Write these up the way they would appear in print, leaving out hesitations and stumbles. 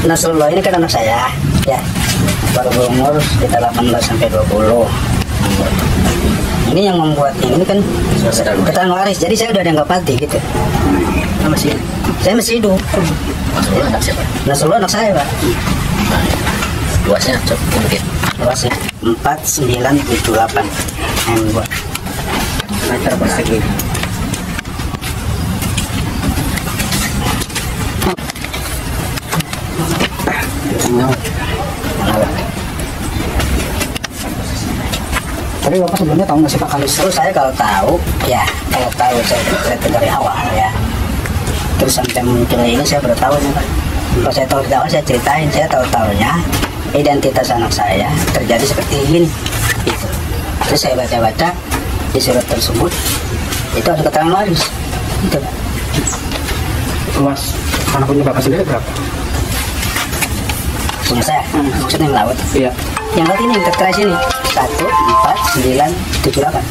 Nasrullah ini kan anak saya, ya, baru berumur sekitar 18 sampai 20. Ini yang membuat ini kan keterangan waris, jadi saya udah dianggap mati gitu. Saya masih hidup. Nasrullah anak siapa? Nasrullah anak saya, Pak. Luasnya mungkin. Luasnya 4978 meter persegi. Tapi Bapak sebelumnya tahu nggak sih Pak Terus saya kalau tahu saya dari awal ya. Terus sampai muncul ini saya baru tahu nih Pak. Kalau saya tahu dari awal saya ceritain, saya tahu-tahunya identitas anak saya terjadi seperti ini. Gitu. Terus saya baca-baca di surat tersebut itu ada keterangan waris. Gitu. luas anak punya Bapak sendiri berapa? Punya saya, maksudnya yang laut. Iya. Yang laut ini yang terkeras ini 14978.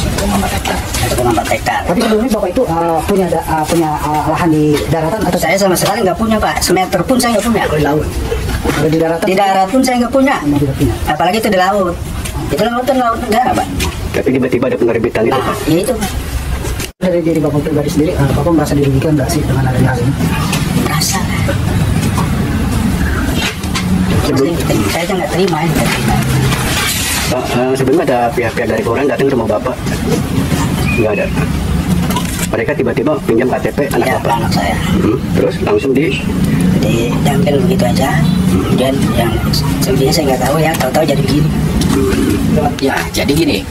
1,4 hektar. Tapi sebelumnya Bapak itu punya lahan di daratan atau Saya sama sekali nggak punya Pak, semeter pun saya nggak punya. di laut? Ada di daratan? Di darat pun saya nggak punya, Tidak punya. apalagi itu di laut. Itu laut negara Pak. Tapi tiba-tiba ada penerbitan itu. Nah, ya itu Pak. Dari diri Bapak pribadi sendiri, Bapak merasa dirugikan nggak sih dengan adanya hal ini? Merasa. Saya aja nggak terima ini. Sebelumnya ada pihak-pihak dari koran datang ke rumah Bapak? Nggak ada. Mereka tiba-tiba pinjam KTP anak Ya, Bapak. anak saya. Terus langsung Diambil begitu aja. Kemudian yang sebenarnya saya nggak tahu ya, tahu-tahu jadi begini. Ya, jadi gini,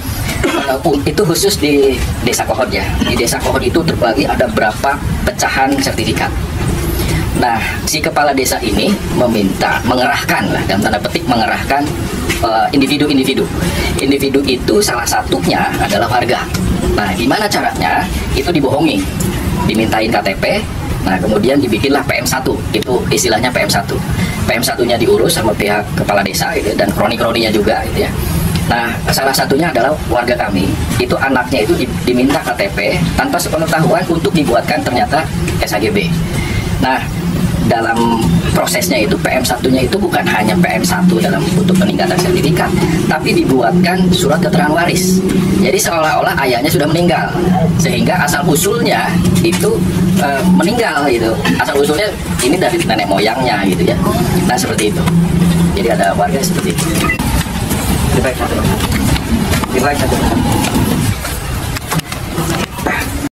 itu khusus di Desa Kohod ya. Di Desa Kohod itu terbagi ada berapa pecahan sertifikat. Nah, si kepala desa ini mengerahkan lah, dalam tanda petik mengerahkan individu-individu. Individu itu salah satunya adalah warga. Nah, gimana caranya? Itu dibohongi, dimintain KTP. Nah, kemudian dibikinlah PM1, itu istilahnya PM1. PM1-nya diurus sama pihak kepala desa gitu, dan kroni-kroninya juga gitu ya. Nah, salah satunya adalah warga kami, itu anaknya itu diminta KTP tanpa sepengetahuan untuk dibuatkan ternyata SHGB. Nah, dalam prosesnya itu PM1-nya itu bukan hanya PM1 dalam untuk peningkatan sertifikat, tapi dibuatkan surat keterangan waris. Jadi seolah-olah ayahnya sudah meninggal, sehingga asal usulnya itu meninggal gitu. Asal usulnya ini dari nenek moyangnya gitu ya. Nah, seperti itu. Jadi ada warga seperti itu. Baik, satu.